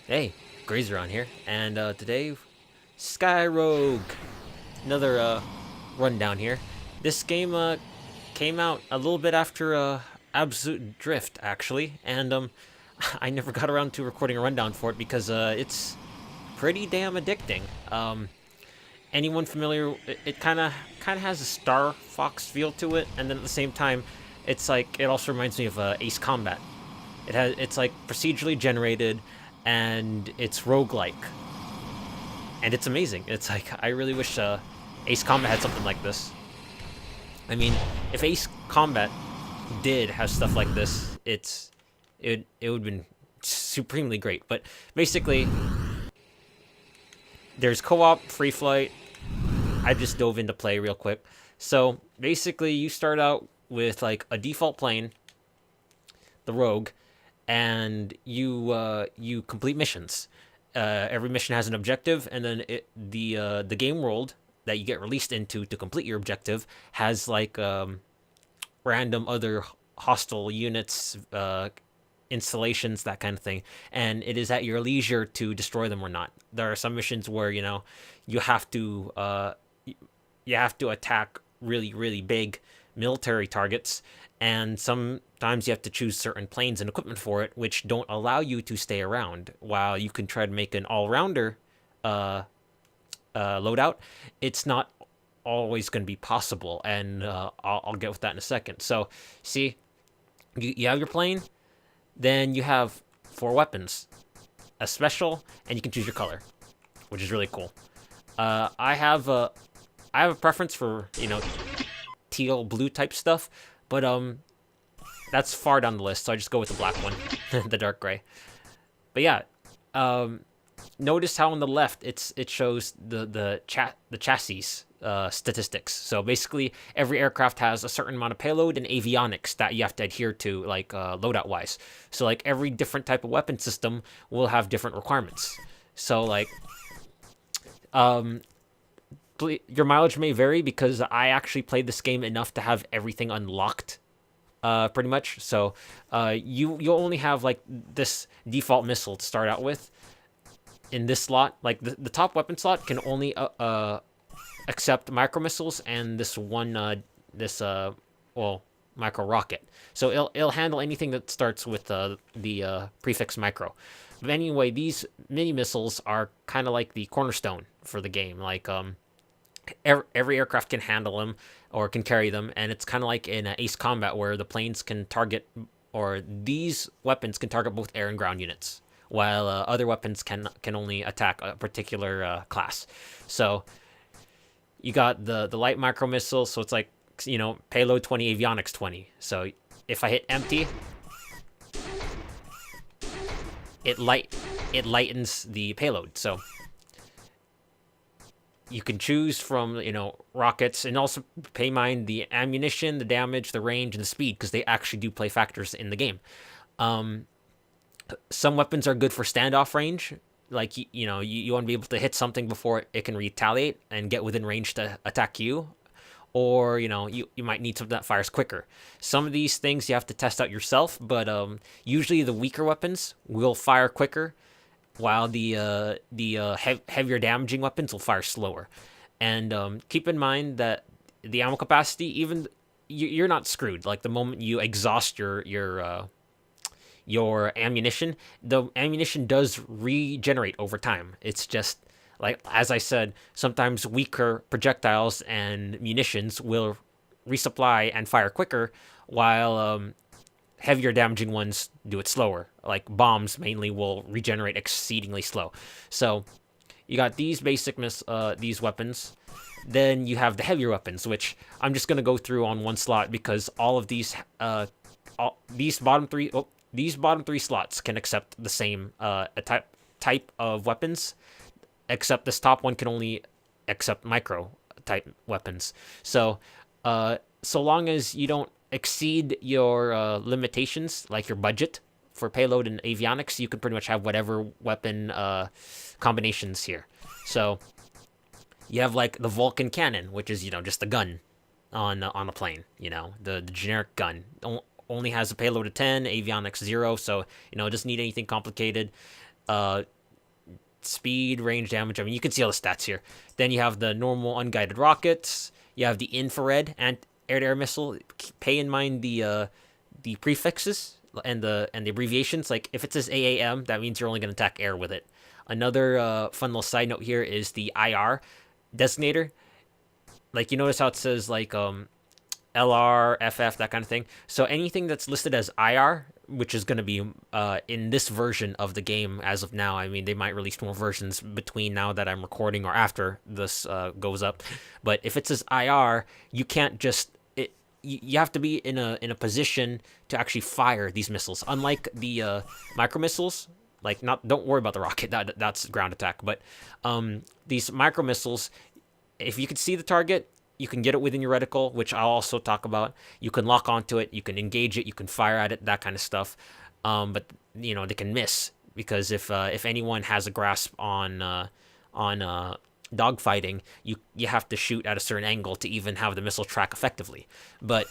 Hey, CrazyRonn here, and today, Sky Rogue, another rundown here. This game came out a little bit after Absolute Drift, actually, and I never got around to recording a rundown for it because it's pretty damn addicting. Anyone familiar? It kind of has a Star Fox feel to it, and then at the same time, it also reminds me of Ace Combat. It's like procedurally generated, and it's roguelike, and it's amazing. It's like I really wish Ace Combat had something like this. I mean, if Ace Combat did have stuff like this, it would have been supremely great. But basically, there's co-op, free flight. I just dove into play real quick. So basically, you start out with like a default plane, the Rogue, and you complete missions. Every mission has an objective, and then the game world that you get released into to complete your objective has like random other hostile units, installations, that kind of thing, and it is at your leisure to destroy them or not. There are some missions where you have to you have to attack really big military targets, and sometimes you have to choose certain planes and equipment for it, which don't allow you to stay around. While you can try to make an all-rounder loadout, it's not always going to be possible, and I'll get with that in a second. So, see, you have your plane, then you have 4 weapons, a special, and you can choose your color, which is really cool. I have a preference for teal blue type stuff, but that's far down the list, so I just go with the black one, the dark gray. But yeah, um, notice how on the left it shows the chassis statistics. So basically, every aircraft has a certain amount of payload and avionics that you have to adhere to, like loadout wise. So like every different type of weapon system will have different requirements. So like um, your mileage may vary because I actually played this game enough to have everything unlocked, pretty much. So you'll only have like this default missile to start out with in this slot. Like the top weapon slot can only accept micro missiles and this one well, micro rocket. So it'll handle anything that starts with the prefix micro. But anyway, these mini missiles are kind of like the cornerstone for the game. Like every aircraft can handle them or can carry them, and it's kind of like in Ace Combat where the planes can target, or these weapons can target both air and ground units, while other weapons can only attack a particular class. So you got the light micro missile, so it's like payload 20, avionics 20. So if I hit empty, it lightens the payload. So you can choose from rockets, and also pay mind the ammunition, the damage, the range, and the speed, because they actually do play factors in the game. Some weapons are good for standoff range, like you want to be able to hit something before it can retaliate and get within range to attack you, or you might need something that fires quicker. Some of these things you have to test out yourself, but usually the weaker weapons will fire quicker, while the heavier damaging weapons will fire slower. And keep in mind that the ammo capacity, even you're not screwed. Like the moment you exhaust your ammunition, the ammunition does regenerate over time. It's just like, as I said, sometimes weaker projectiles and munitions will resupply and fire quicker, while heavier damaging ones do it slower. Like bombs mainly will regenerate exceedingly slow. So you got these these weapons. Then you have the heavier weapons, which I'm just gonna go through on one slot, because all of these bottom three slots can accept the same type of weapons, except this top one can only accept micro type weapons. So so long as you don't exceed your limitations, like your budget for payload and avionics, you can pretty much have whatever weapon combinations here. So you have like the Vulcan cannon, which is just a gun on a plane. The generic gun only has a payload of 10, avionics 0, so it doesn't need anything complicated. speed, range, damage. I mean, you can see all the stats here. Then you have the normal unguided rockets. You have the infrared and air-to-air missile. Pay in mind the prefixes and the abbreviations. Like if it says AAM, that means you're only going to attack air with it. Another fun little side note here is the IR designator. Like you notice how it says like LR, FF, that kind of thing. So anything that's listed as IR, which is going to be in this version of the game as of now. I mean, they might release more versions between now that I'm recording or after this goes up. But if it says IR, you can't just you have to be in a position to actually fire these missiles. Unlike the micro missiles, like don't worry about the rocket, that's ground attack. But these micro missiles, if you can see the target, you can get it within your reticle, which I'll also talk about. You can lock onto it, you can engage it, you can fire at it, that kind of stuff. But you know they can miss because if anyone has a grasp on dogfighting, you have to shoot at a certain angle to even have the missile track effectively. But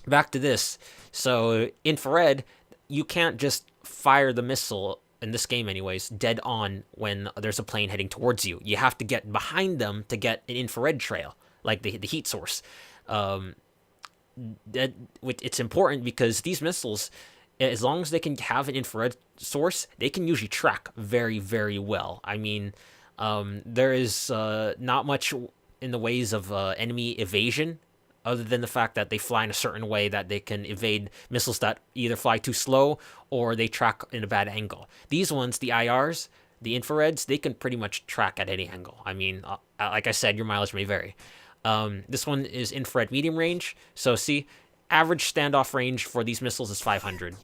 back to this. So infrared, you can't just fire the missile, in this game anyways, dead on when there's a plane heading towards you. You have to get behind them to get an infrared trail, like the heat source. It's important because these missiles, as long as they can have an infrared source, they can usually track very, very well. I mean, there is not much in the ways of enemy evasion, other than the fact that they fly in a certain way that they can evade missiles that either fly too slow or they track in a bad angle. These ones, the IRs, the infrareds, they can pretty much track at any angle. I mean, like I said, your mileage may vary. This one is infrared medium range. So see, average standoff range for these missiles is 500.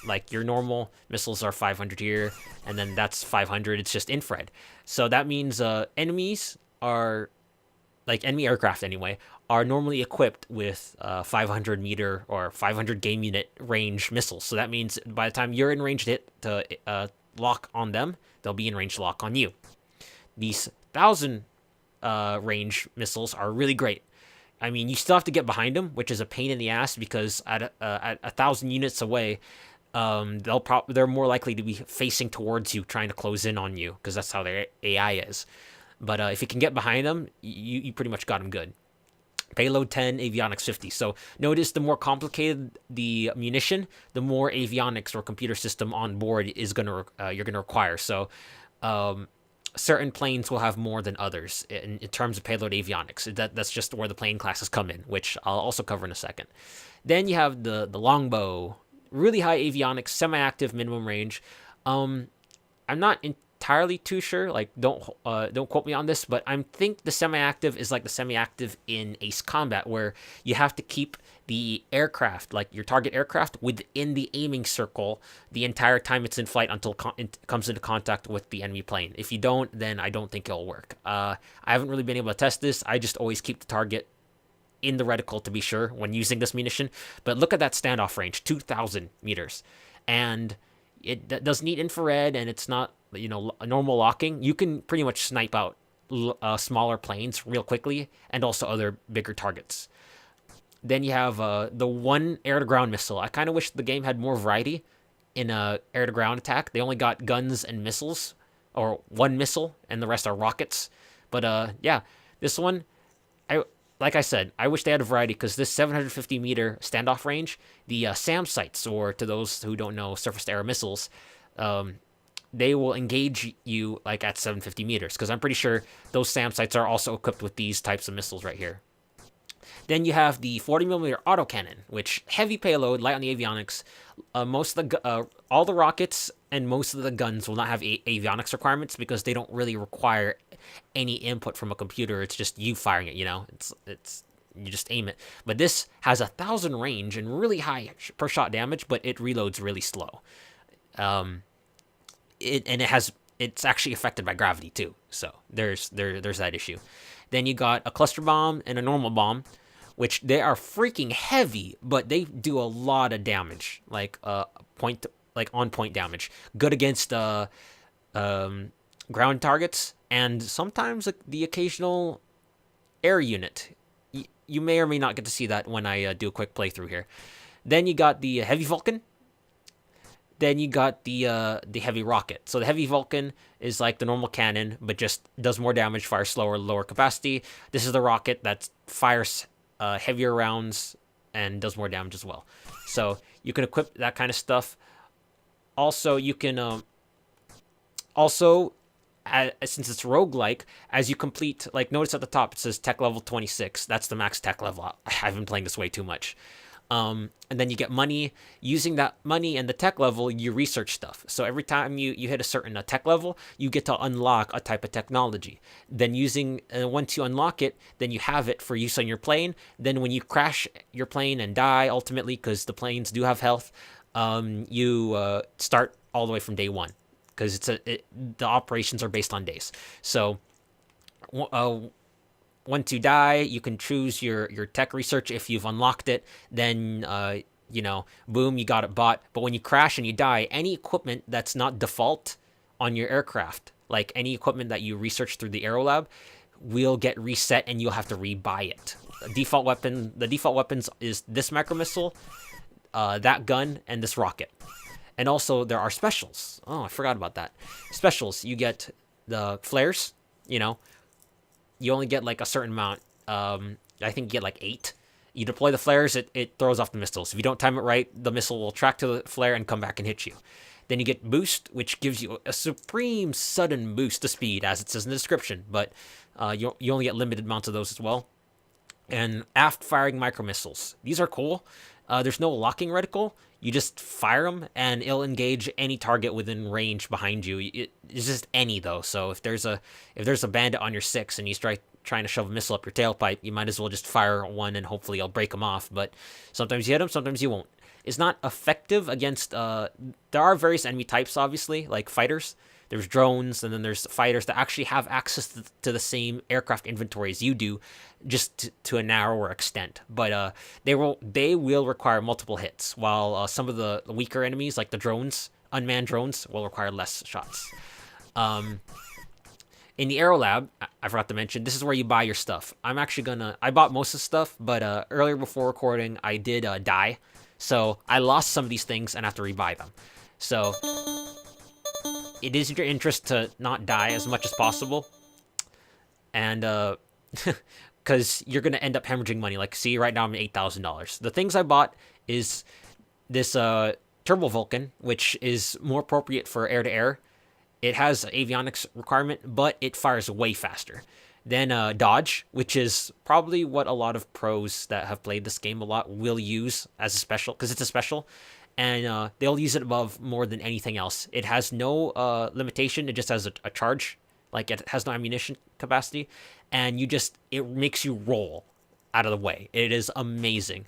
Like your normal missiles are 500 here, and then that's 500. It's just infrared. So that means enemies are, like enemy aircraft anyway, are normally equipped with 500 meter or 500 game unit range missiles. So that means by the time you're in range to lock on them, they'll be in range to lock on you. These 1,000 range missiles are really great. I mean, you still have to get behind them, which is a pain in the ass because at 1,000 units away, they're more likely to be facing towards you, trying to close in on you, because that's how their AI is. But if you can get behind them, you pretty much got them good. Payload 10, avionics 50. So notice the more complicated the munition, the more avionics or computer system on board is you're gonna require. So certain planes will have more than others in terms of payload avionics. That's just where the plane classes come in, which I'll also cover in a second. Then you have the longbow, really high avionics, semi-active minimum range. I'm not entirely too sure. Like, don't quote me on this, but I think the semi-active is like the semi-active in Ace Combat, where you have to keep the aircraft, like your target aircraft, within the aiming circle the entire time it's in flight until it comes into contact with the enemy plane. If you don't, then I don't think it'll work. I haven't really been able to test this. I just always keep the target in the reticle to be sure when using this munition. But look at that standoff range, 2,000 meters. And it doesn't need infrared, and it's not, a normal locking. You can pretty much snipe out smaller planes real quickly, and also other bigger targets. Then you have the one air-to-ground missile. I kind of wish the game had more variety in air-to-ground attack. They only got guns and missiles, or one missile, and the rest are rockets. But yeah, this one, like I said, I wish they had a variety, because this 750 meter standoff range, the SAM sights, or to those who don't know, surface-to-air missiles, they will engage you like at 750 meters, because I'm pretty sure those SAM sights are also equipped with these types of missiles right here. Then you have the 40mm autocannon, which heavy payload, light on the avionics. All the rockets and most of the guns will not have avionics requirements, because they don't really require any input from a computer. It's just you firing it. It's you just aim it. But this has 1,000 range and really high per shot damage, but it reloads really slow. It's actually affected by gravity too. So there's that issue. Then you got a cluster bomb and a normal bomb, which they are freaking heavy, but they do a lot of damage, like on point damage. Good against ground targets, and sometimes the occasional air unit. You may or may not get to see that when I do a quick playthrough here. Then you got the heavy Vulcan. Then you got the heavy rocket. So the heavy Vulcan is like the normal cannon, but just does more damage, fires slower, lower capacity. This is the rocket that fires heavier rounds and does more damage as well. So you can equip that kind of stuff. Also, you can since it's roguelike, as you complete, like, notice at the top it says tech level 26. That's the max tech level. I've been playing this way too much. And then you get money. Using that money and the tech level, you research stuff. So every time you hit a certain tech level, you get to unlock a type of technology. Then once you unlock it, then you have it for use on your plane. Then when you crash your plane and die, ultimately, because the planes do have health, you start all the way from day one. Because the operations are based on days. So once you die, you can choose your tech research. If you've unlocked it, then boom, you got it bought. But when you crash and you die, any equipment that's not default on your aircraft, like any equipment that you research through the Aero Lab, will get reset and you'll have to rebuy it. The default weapons is this micro missile, that gun, and this rocket. And also there are specials. Oh, I forgot about that. Specials, you get the flares. You only get like a certain amount. I think you get like 8. You deploy the flares, it throws off the missiles. If you don't time it right, the missile will track to the flare and come back and hit you. Then you get boost, which gives you a supreme sudden boost to speed, as it says in the description. But you only get limited amounts of those as well. And aft firing micro missiles. These are cool. There's no locking reticle. You just fire them, and it'll engage any target within range behind you. It's just any, though. So if there's a bandit on your 6 and he's trying to shove a missile up your tailpipe, you might as well just fire one and hopefully you'll break them off. But sometimes you hit them, sometimes you won't. It's not effective against... there are various enemy types, obviously, like fighters. There's drones, and then there's fighters that actually have access to the same aircraft inventory as you do, just to a narrower extent. But they will require multiple hits, while some of the weaker enemies, like the drones, unmanned drones, will require less shots. In the Aero Lab, I forgot to mention, this is where you buy your stuff. I bought most of the stuff, but earlier before recording, I did die. So I lost some of these things and have to rebuy them. So it is in your interest to not die as much as possible. And, because you're going to end up hemorrhaging money. Like, see, right now I'm at $8,000. The things I bought is this Turbo Vulcan, which is more appropriate for air-to-air. It has avionics requirement, but it fires way faster. Then Dodge, which is probably what a lot of pros that have played this game a lot will use as a special, because it's a special. And they'll use it above more than anything else. It has no limitation. It just has a charge. Like, it has no ammunition capacity. And it makes you roll out of the way. It is amazing.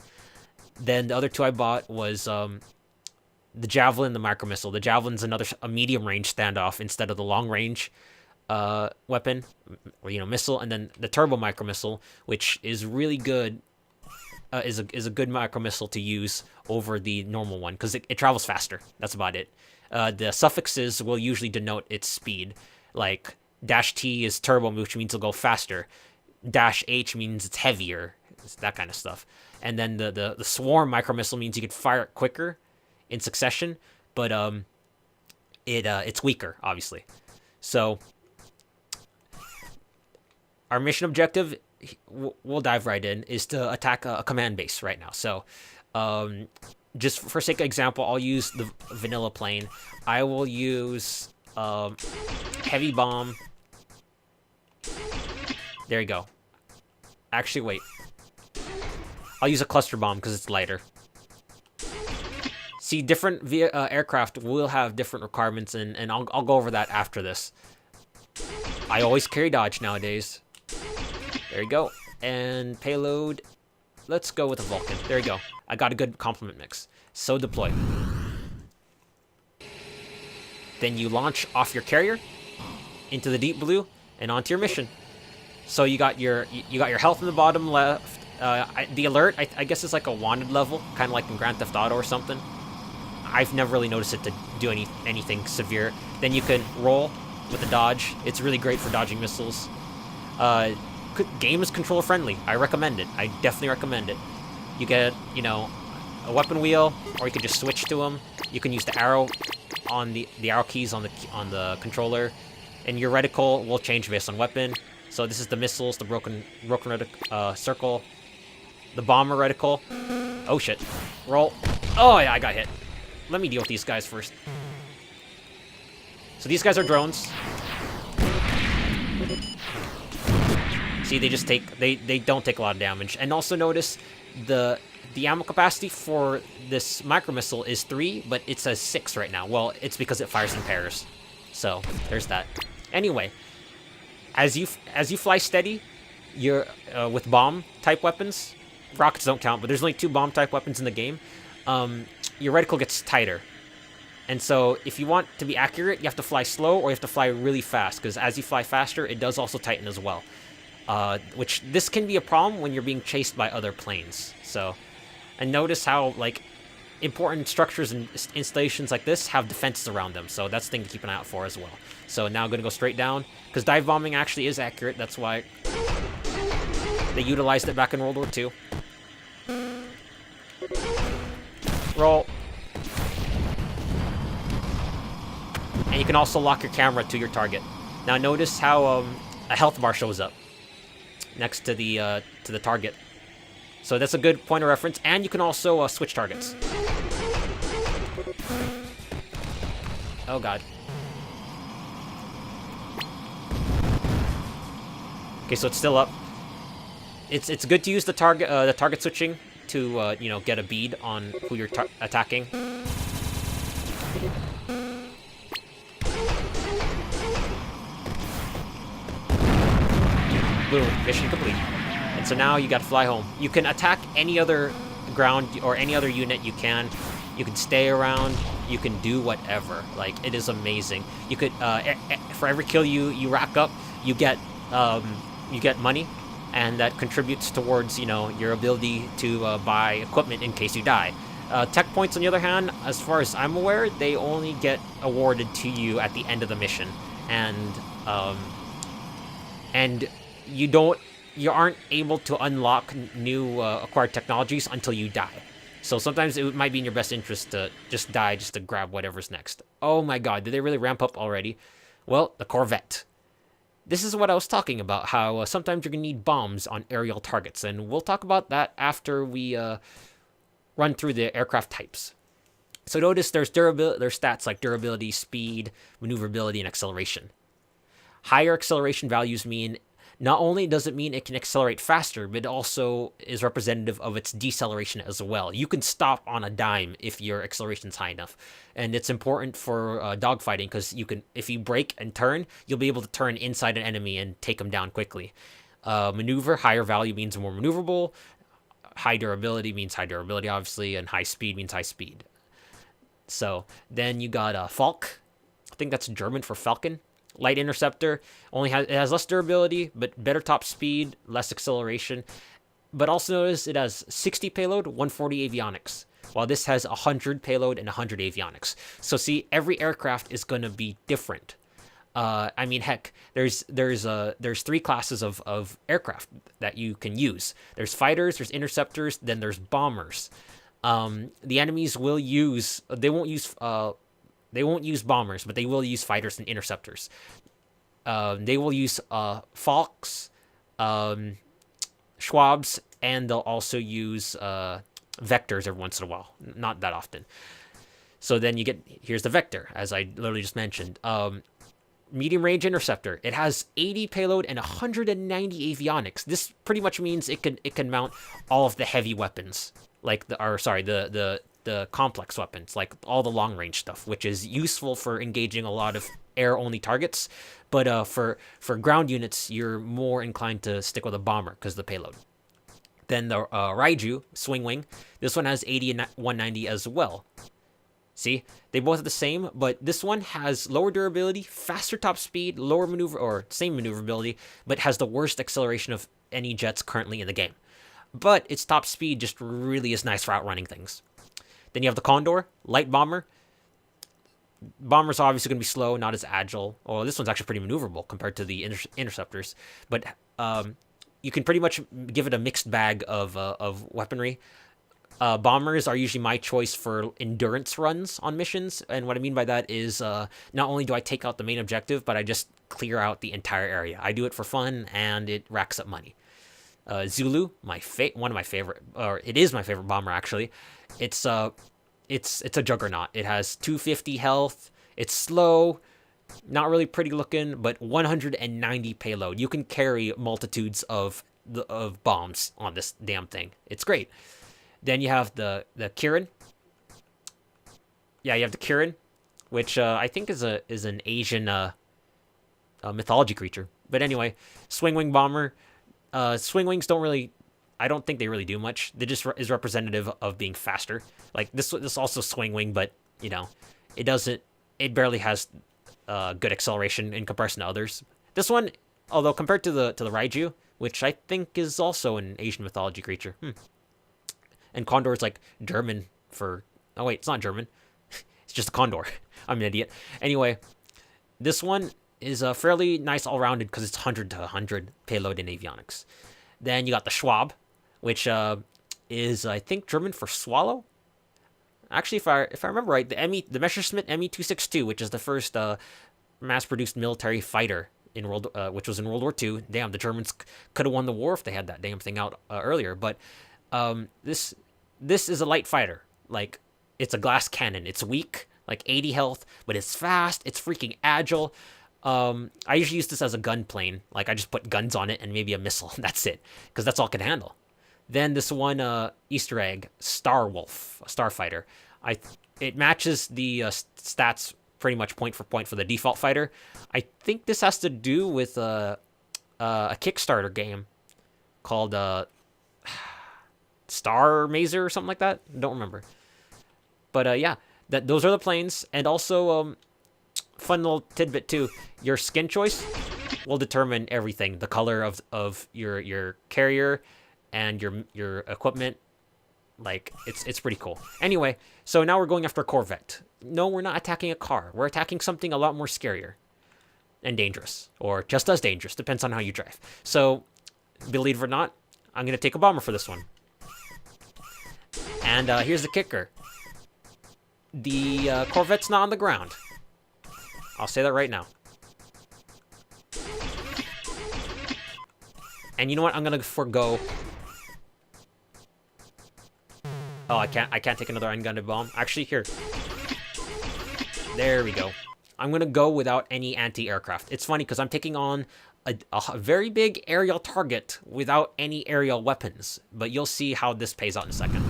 Then the other two I bought was the Javelin, the micro missile. The Javelin's a medium range standoff instead of the long range weapon, or missile. And then the Turbo micro missile, which is really good. Is a good micro missile to use over the normal one, because it travels faster. That's about it. The suffixes will usually denote its speed. Like, -T is turbo, which means it'll go faster. -H means it's heavier. It's that kind of stuff. And then the swarm micro missile means you could fire it quicker in succession, but it's weaker, obviously. So our mission objective, we'll dive right in, is to attack a command base right now. So just for sake of example, I'll use the vanilla plane. I will use heavy bomb. There you go. Actually, wait. I'll use a cluster bomb because it's lighter. See, different aircraft will have different requirements, and I'll go over that after this. I always carry Dodge nowadays. There you go. And payload, let's go with a Vulcan. There you go. I got a good complement mix. So deploy. Then you launch off your carrier into the deep blue and onto your mission. So you got your health in the bottom left. The alert, I guess, is like a wanted level, kind of like in Grand Theft Auto or something. I've never really noticed it to do anything severe. Then you can roll with the dodge. It's really great for dodging missiles. Game is controller friendly. I recommend it. I definitely recommend it. You get, a weapon wheel, or you can just switch to them. You can use the arrow on the arrow keys on the controller, and your reticle will change based on weapon. So this is the missiles, the broken circle, the bomber reticle. Oh shit! Roll. Oh yeah, I got hit. Let me deal with these guys first. So these guys are drones. See, they just take they don't take a lot of damage. And also notice the ammo capacity for this micro missile is 3, but it says 6 right now. Well, it's because it fires in pairs. So there's that. Anyway, as you fly steady, you're with bomb type weapons. Rockets don't count, but there's only 2 bomb type weapons in the game. Your reticle gets tighter. And so if you want to be accurate, you have to fly slow or you have to fly really fast, because as you fly faster, it does also tighten as well. Which this can be a problem when you're being chased by other planes. So, and notice how like important structures and installations like this have defenses around them. So that's the thing to keep an eye out for as well. So now I'm gonna go straight down, because dive bombing actually is accurate. That's why they utilized it back in World War II. Roll. And you can also lock your camera to your target. Now notice how a health bar shows up next to the target. So that's a good point of reference. And you can also switch targets. Oh god. Okay, so it's still up. It's good to use the target switching to you know, get a bead on who you're attacking. Boom, mission complete. And so now you gotta fly home. You can attack any other ground or any other unit you can. You can stay around. You can do whatever. Like, it is amazing. You could for every kill you rack up, you get money, and that contributes towards, you know, your ability to buy equipment in case you die. Tech points, on the other hand, as far as I'm aware, they only get awarded to you at the end of the mission, and you aren't able to unlock new acquired technologies until you die. So sometimes it might be in your best interest to just die just to grab whatever's next. Oh my god, did they really ramp up already? Well, the Corvette. This is what I was talking about, how sometimes you're going to need bombs on aerial targets, and we'll talk about that after we run through the aircraft types. So notice there's stats like durability, speed, maneuverability, and acceleration. Higher acceleration values mean not only does it mean it can accelerate faster, but it also is representative of its deceleration as well. You can stop on a dime if your acceleration is high enough. And it's important for dogfighting, because if you brake and turn, you'll be able to turn inside an enemy and take them down quickly. Maneuver, higher value means more maneuverable. High durability means high durability, obviously, and high speed means high speed. So then you got Falk. I think that's German for Falcon. Light interceptor it has less durability, but better top speed, less acceleration. But also notice it has 60 payload, 140 avionics, while this has 100 payload and 100 avionics. So see, every aircraft is going to be different. I mean, heck, there's 3 classes of aircraft that you can use. There's fighters, there's interceptors, then there's bombers. The enemies will use they won't use bombers, but they will use fighters and interceptors. They will use Falks, Schwabs, and they'll also use Vectors every once in a while. Not that often. So then here's the Vector, as I literally just mentioned. Medium range interceptor. It has 80 payload and 190 avionics. This pretty much means it can mount all of the heavy weapons, like the complex weapons, like all the long range stuff, which is useful for engaging a lot of air only targets. But for ground units, you're more inclined to stick with a bomber because of the payload. Then the Raiju swing wing. This one has 80 and 190 as well. See, they both are the same, but this one has lower durability, faster top speed, lower maneuver, or same maneuverability, but has the worst acceleration of any jets currently in the game. But its top speed just really is nice for outrunning things. Then you have the Condor, light bomber. Bombers are obviously going to be slow, not as agile. Well, this one's actually pretty maneuverable compared to the interceptors. But you can pretty much give it a mixed bag of weaponry. Bombers are usually my choice for endurance runs on missions, and what I mean by that is not only do I take out the main objective, but I just clear out the entire area. I do it for fun, and it racks up money. Zulu, one of my favorite, or it is my favorite bomber actually. It's a juggernaut. It has 250 health. It's slow, not really pretty looking, but 190 payload. You can carry multitudes of bombs on this damn thing. It's great. Then you have the Kirin. Yeah, you have the Kirin, which I think is an Asian mythology creature. But anyway, swing wing bomber. Swing wings don't really, I don't think they really do much. They just is representative of being faster. Like this also swing wing, but you know, it barely has good acceleration in comparison to others. This one, although compared to the Raiju, which I think is also an Asian mythology creature. And Condor is like German for... Oh, wait, it's not German. It's just a Condor. I'm an idiot. Anyway, this one is fairly nice all-rounded because it's 100 to 100 payload in avionics. Then you got the Schwab, which is, I think, German for swallow. Actually, if I remember right, the Messerschmitt Me-262, which is the first mass-produced military fighter in which was in World War II. Damn, the Germans could have won the war if they had that damn thing out earlier. But this is a light fighter. Like, it's a glass cannon. It's weak, like 80 health, but it's fast. It's freaking agile. I usually use this as a gun plane. Like, I just put guns on it and maybe a missile. That's it, because that's all it can handle. Then this one Easter egg, Star Wolf, a starfighter. It matches the stats pretty much point for point for the default fighter. I think this has to do with a Kickstarter game called Star Mazer or something like that. Don't remember. But yeah, those are the planes, and also fun little tidbit too. Your skin choice will determine everything. The color of your carrier and your equipment. Like, it's pretty cool. Anyway, so now we're going after a Corvette. No, we're not attacking a car. We're attacking something a lot more scarier and dangerous, or just as dangerous. Depends on how you drive. So, believe it or not, I'm going to take a bomber for this one. And here's the kicker. The Corvette's not on the ground. I'll say that right now. And you know what? I'm going to forego... Oh, I can't take another ungunned bomb. Actually, here. There we go. I'm going to go without any anti-aircraft. It's funny because I'm taking on a very big aerial target without any aerial weapons. But you'll see how this pays out in a second.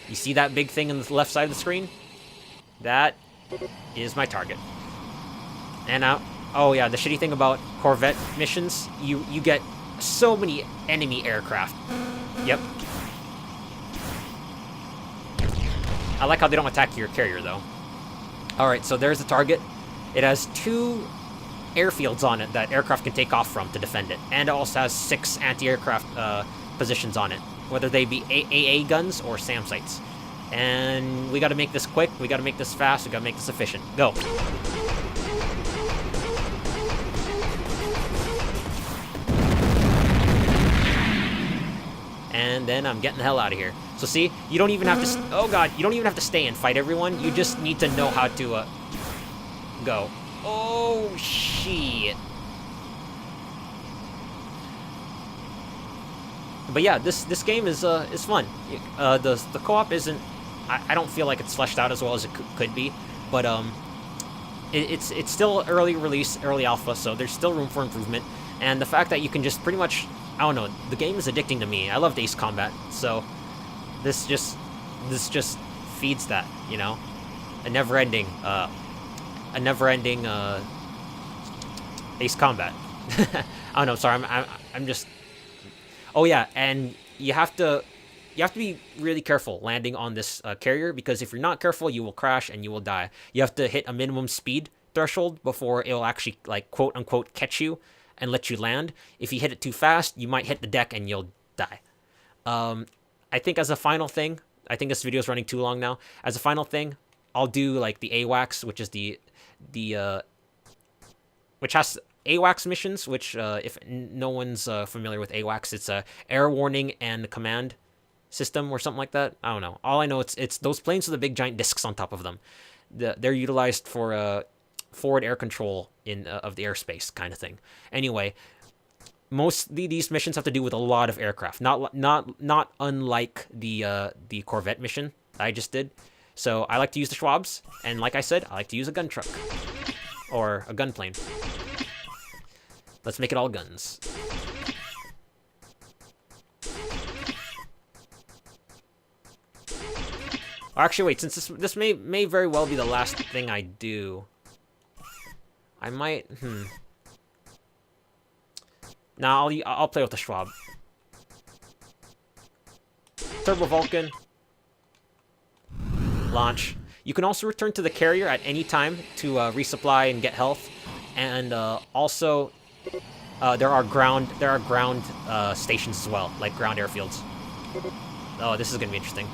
You see that big thing on the left side of the screen? That is my target. And now, oh yeah, the shitty thing about Corvette missions, you get so many enemy aircraft. Yep. I like how they don't attack your carrier, though. Alright, so there's the target. It has 2 airfields on it that aircraft can take off from to defend it. And it also has 6 anti-aircraft positions on it, whether they be AA guns or SAM sites. And we gotta make this quick, we gotta make this fast, we gotta make this efficient. Go! And then I'm getting the hell out of here. So see, you don't even have to... Oh god, you don't even have to stay and fight everyone. You just need to know how to go. Oh, shit. But yeah, this game is fun. The co-op isn't... I don't feel like it's fleshed out as well as it could be. But it's still early release, early alpha, so there's still room for improvement. And the fact that you can just pretty much... I don't know, the game is addicting to me. I love Ace Combat, so this just feeds that, you know? A never-ending Ace Combat. I don't know, sorry, I'm just... Oh yeah, and you have to be really careful landing on this carrier, because if you're not careful, you will crash and you will die. You have to hit a minimum speed threshold before it will actually, like, quote-unquote, catch you and let you land. If you hit it too fast, you might hit the deck and you'll die. I think as a final thing, I think this video is running too long now. As a final thing, I'll do like the AWACS, which is which has AWACS missions, which if no one's familiar with AWACS, it's a air warning and command system or something like that. I don't know. All I know, it's those planes with the big giant discs on top of them. They're utilized for forward air control of the airspace kind of thing. Anyway, mostly these missions have to do with a lot of aircraft, not unlike the Corvette mission I just did. So I like to use the Schwabs, and like I said, I like to use a gun truck or a gun plane. Let's make it all guns. Actually, wait, since this may very well be the last thing I do, I might, Nah, I'll play with the Schwab. Turbo Vulcan. Launch. You can also return to the carrier at any time to resupply and get health, and also there are ground stations as well, like ground airfields. Oh, this is gonna be interesting.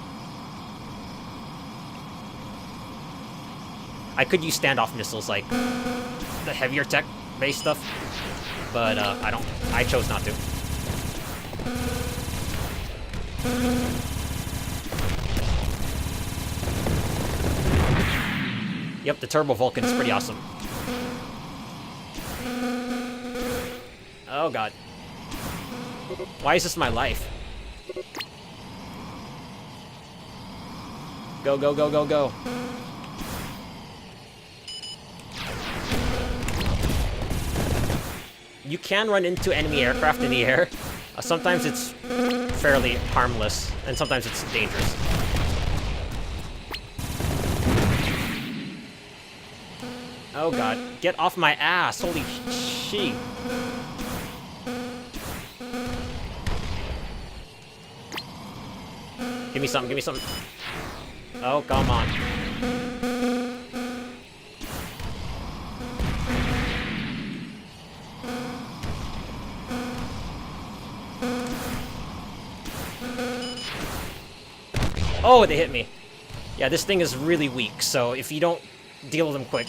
I could use standoff missiles like the heavier tech based stuff, but I chose not to. Yep, the Turbo Vulcan is pretty awesome. Oh god. Why is this my life? Go, go, go, go, go. You can run into enemy aircraft in the air. Sometimes it's fairly harmless, and sometimes it's dangerous. Oh god, get off my ass, holy shit. Give me something, give me something. Oh, come on. Oh, they hit me. Yeah, this thing is really weak, so if you don't deal with them quick,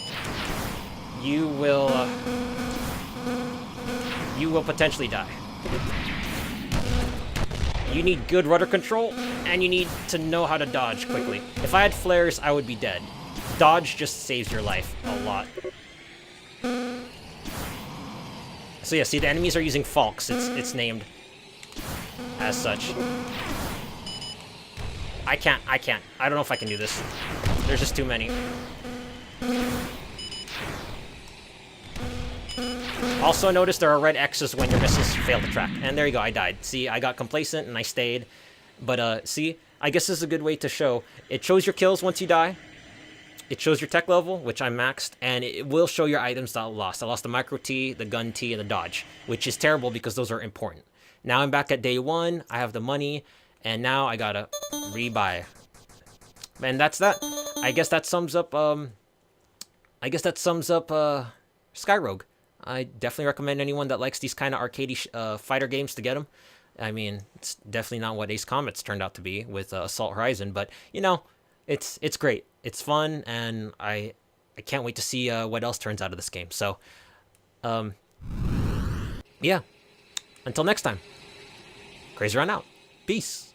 you will potentially die. You need good rudder control, and you need to know how to dodge quickly. If I had flares, I would be dead. Dodge just saves your life a lot. So yeah, see, the enemies are using Falks. It's named as such. I can't. I don't know if I can do this. There's just too many. Also notice there are red X's when your missiles fail to track. And there you go, I died. See, I got complacent and I stayed. But see, I guess this is a good way to show. It shows your kills once you die. It shows your tech level, which I maxed, and it will show your items that I lost. I lost the Micro T, the Gun T, and the Dodge, which is terrible because those are important. Now I'm back at day 1, I have the money, and now I gotta rebuy. And that's that. I guess that sums up Skyrogue. I definitely recommend anyone that likes these kind of arcadey fighter games to get them. I mean, it's definitely not what Ace Combat's turned out to be with Assault Horizon, but you know, it's great. It's fun, and I can't wait to see what else turns out of this game. So, yeah. Until next time, CrazyRonn out. Peace.